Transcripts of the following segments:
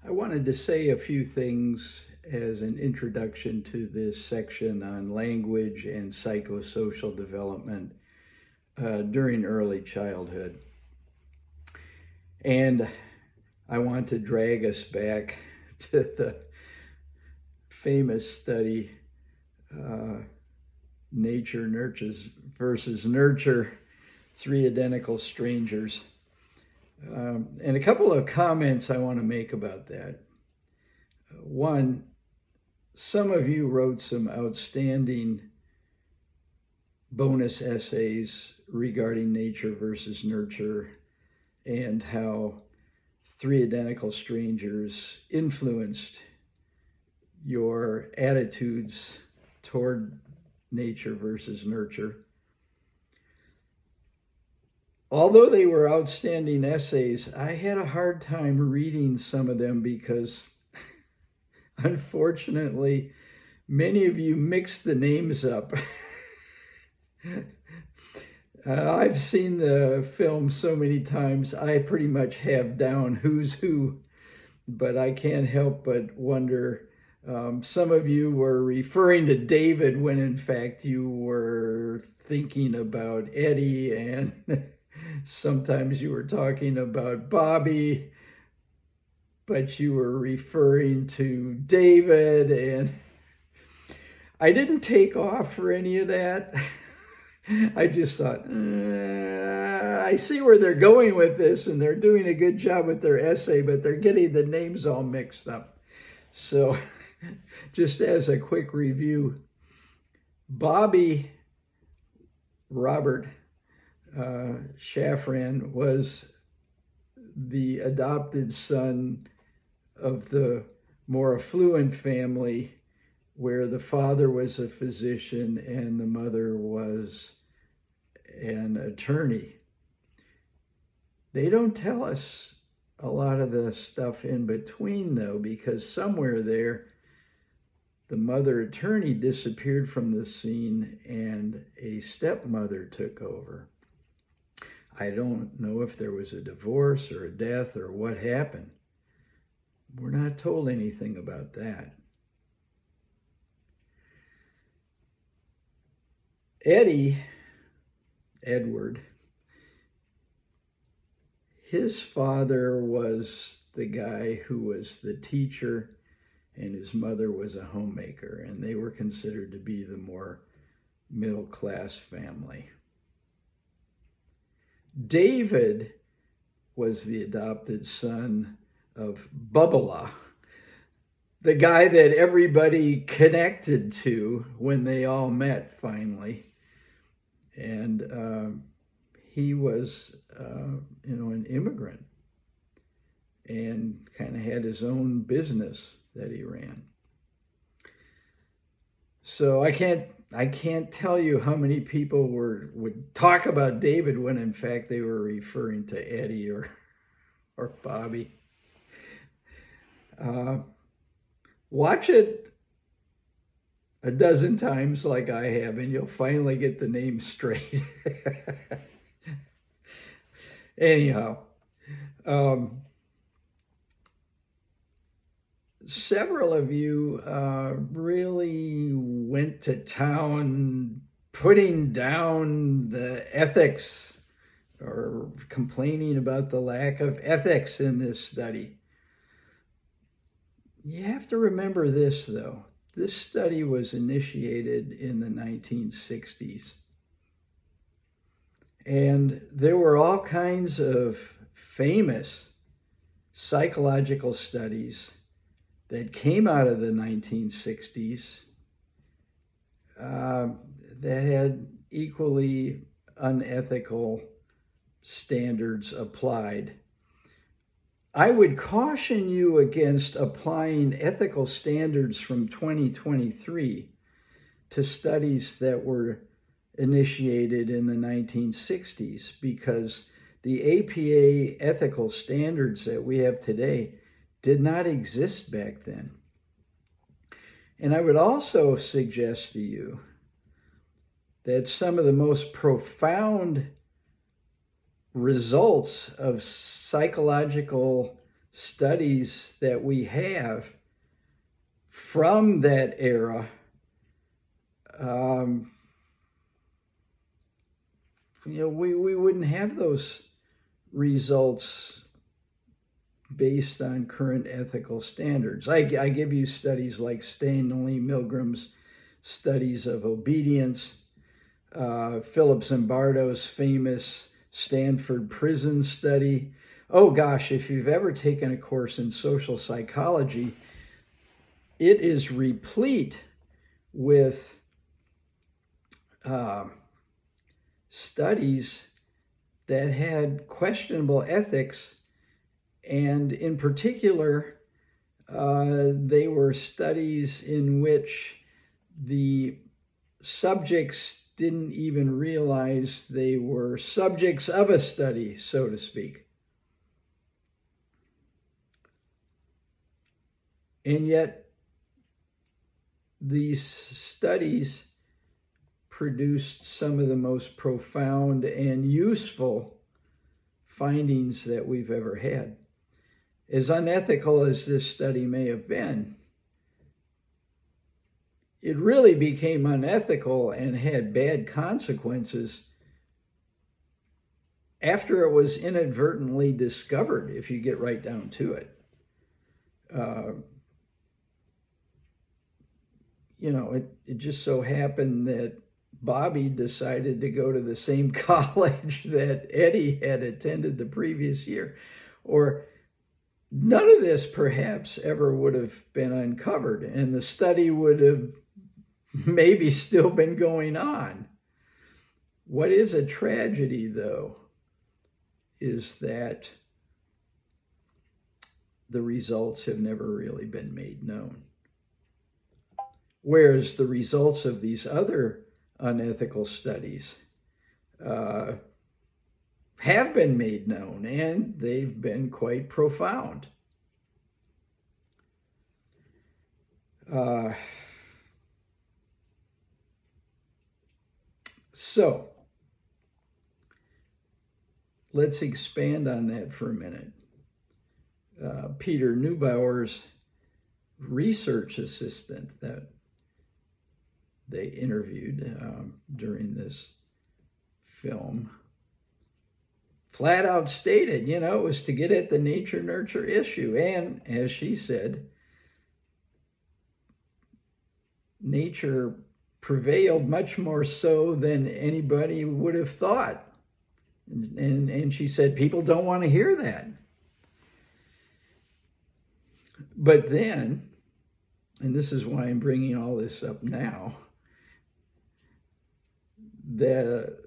I wanted to say a few things as an introduction to this section on language and psychosocial development during early childhood. And I want to drag us back to the famous study, Nature Nurtures versus Nurture, Three Identical Strangers. And a couple of comments I want to make about that. One, some of you wrote some outstanding bonus essays regarding nature versus nurture and how Three Identical Strangers influenced your attitudes toward nature versus nurture. Although they were outstanding essays, I had a hard time reading some of them because, unfortunately, many of you mixed the names up. I've seen the film so many times, I pretty much have down who's who, but I can't help but wonder. Some of you were referring to David when in fact you were thinking about Eddie, and sometimes you were talking about Bobby, but you were referring to David, and I didn't take off for any of that. I just thought, I see where they're going with this, and they're doing a good job with their essay, but they're getting the names all mixed up. So just as a quick review, Bobby Robert Shafran was the adopted son of the more affluent family where the father was a physician and the mother was an attorney. They don't tell us a lot of the stuff in between, though, because somewhere there, the mother attorney disappeared from the scene and a stepmother took over. I don't know if there was a divorce or a death or what happened. We're not told anything about that. Edward, his father was the guy who was the teacher and his mother was a homemaker, and they were considered to be the more middle-class family. David was the adopted son of Bubala, the guy that everybody connected to when they all met finally. And he was, an immigrant and kind of had his own business that he ran. So I can't tell you how many people would talk about David when in fact they were referring to Eddie or Bobby. Watch it a dozen times like I have, and you'll finally get the name straight. Anyhow, several of you really went to town putting down the ethics or complaining about the lack of ethics in this study. You have to remember this, though. This study was initiated in the 1960s. And there were all kinds of famous psychological studies that came out of the 1960s that had equally unethical standards applied. I would caution you against applying ethical standards from 2023 to studies that were initiated in the 1960s, because the APA ethical standards that we have today did not exist back then. And I would also suggest to you that some of the most profound results of psychological studies that we have from that era, we wouldn't have those results based on current ethical standards. I give you studies like Stanley Milgram's studies of obedience, Philip Zimbardo's famous Stanford prison study. Oh gosh, if you've ever taken a course in social psychology, it is replete with studies that had questionable ethics, and in particular, they were studies in which the subjects didn't even realize they were subjects of a study, so to speak. And yet, these studies produced some of the most profound and useful findings that we've ever had. As unethical as this study may have been, it really became unethical and had bad consequences after it was inadvertently discovered, if you get right down to it. It just so happened that Bobby decided to go to the same college that Eddie had attended the previous year. Or none of this perhaps ever would have been uncovered, and the study would have maybe still been going on. What is a tragedy, though, is that the results have never really been made known. Whereas the results of these other unethical studies have been made known, and they've been quite profound. So let's expand on that for a minute. Peter Neubauer's research assistant that they interviewed during this film flat out stated, it was to get at the nature-nurture issue. And as she said, nature prevailed much more so than anybody would have thought. And she said, people don't want to hear that. But then, and this is why I'm bringing all this up now, the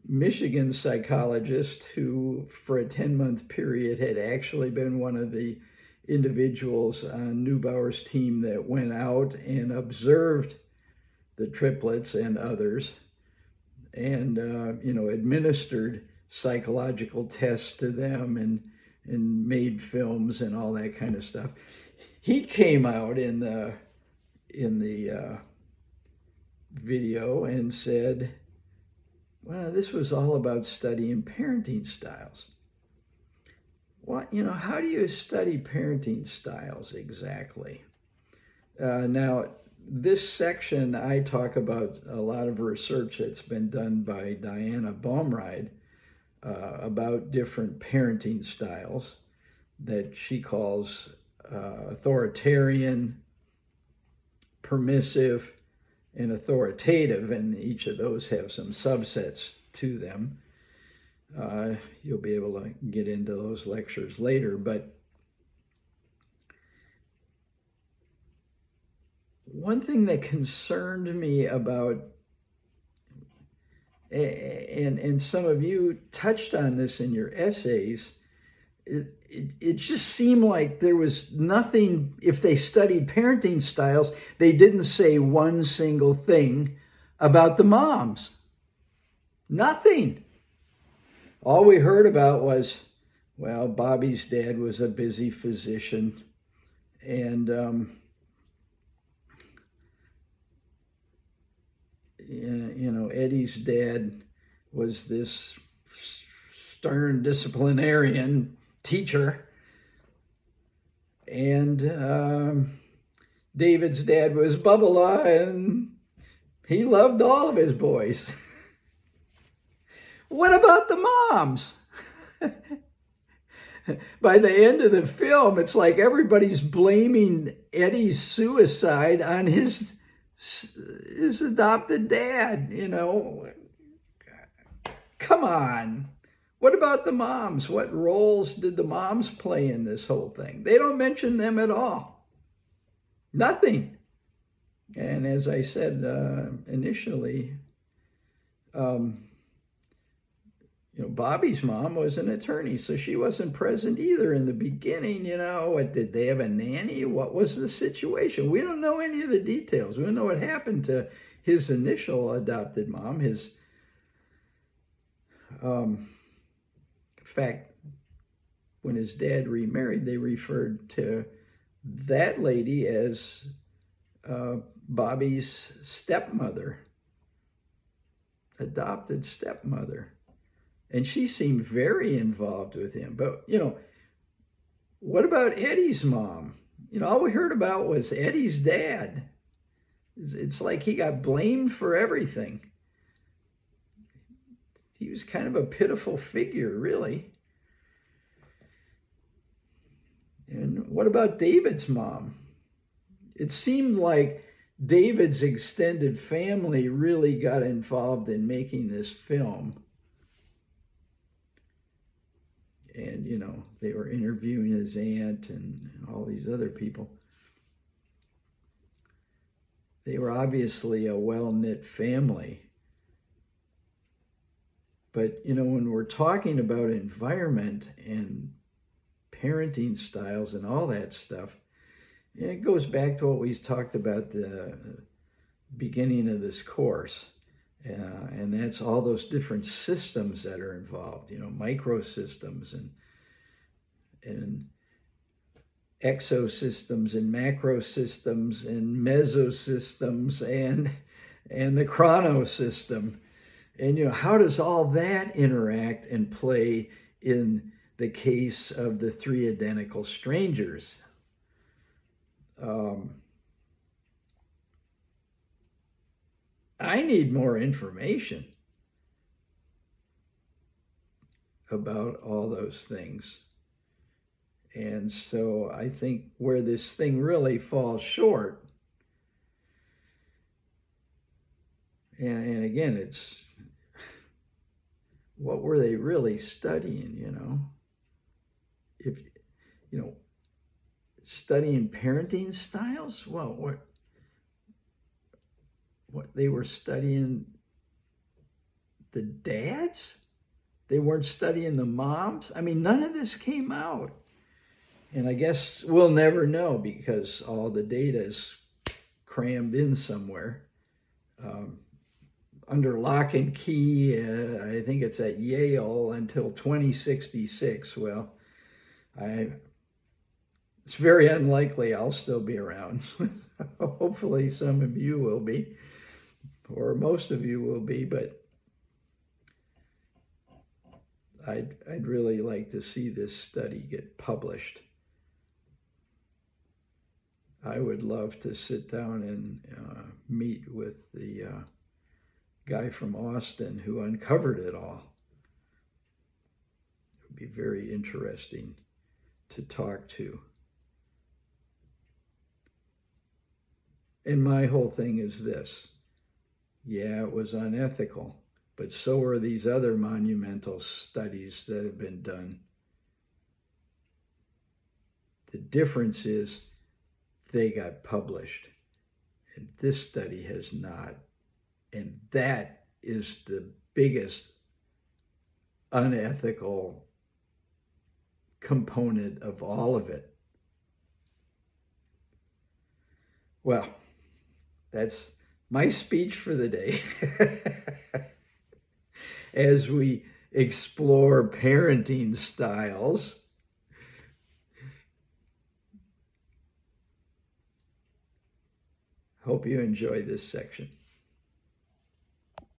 Michigan psychologist who, for a 10-month period, had actually been one of the individuals on Neubauer's team that went out and observed the triplets and others and, administered psychological tests to them and made films and all that kind of stuff. He came out in the video and said, well, this was all about studying parenting styles. Well, how do you study parenting styles exactly? Now, this section, I talk about a lot of research that's been done by Diana Baumride about different parenting styles that she calls authoritarian, permissive, and authoritative, and each of those have some subsets to them. You'll be able to get into those lectures later, but one thing that concerned me about, and some of you touched on this in your essays, it just seemed like there was nothing. If they studied parenting styles, they didn't say one single thing about the moms. Nothing. All we heard about was, well, Bobby's dad was a busy physician, and Eddie's dad was this stern disciplinarian teacher. And David's dad was Bubba, and he loved all of his boys. What about the moms? By the end of the film, it's like everybody's blaming Eddie's suicide on his adopted dad, you know. Come on. What about the moms? What roles did the moms play in this whole thing? They don't mention them at all. Nothing. And as I said initially, Bobby's mom was an attorney, so she wasn't present either in the beginning. Did they have a nanny? What was the situation? We don't know any of the details. We don't know what happened to his initial adopted mom. In fact, when his dad remarried, they referred to that lady as Bobby's stepmother, adopted stepmother. And she seemed very involved with him. But, what about Eddie's mom? All we heard about was Eddie's dad. It's like he got blamed for everything. He was kind of a pitiful figure, really. And what about David's mom? It seemed like David's extended family really got involved in making this film. And, they were interviewing his aunt and all these other people. They were obviously a well-knit family. But, when we're talking about environment and parenting styles and all that stuff, it goes back to what we talked about the beginning of this course. And that's all those different systems that are involved, microsystems and exosystems and macrosystems and mesosystems and the chronosystem. And, how does all that interact and play in the case of the three identical strangers? I need more information about all those things. And so I think where this thing really falls short, and again, it's what were they really studying, If, studying parenting styles? Well, what they were studying the dads? They weren't studying the moms? I mean, none of this came out. And I guess we'll never know because all the data is crammed in somewhere. Under lock and key, I think it's at Yale until 2066. Well, it's very unlikely I'll still be around. Hopefully some of you will be, or most of you will be, but I'd really like to see this study get published. I would love to sit down and meet with the guy from Austin who uncovered it all. It would be very interesting to talk to. And my whole thing is this. Yeah, it was unethical, but so are these other monumental studies that have been done. The difference is they got published, and this study has not. And that is the biggest unethical component of all of it. Well, that's my speech for the day as we explore parenting styles. Hope you enjoy this section.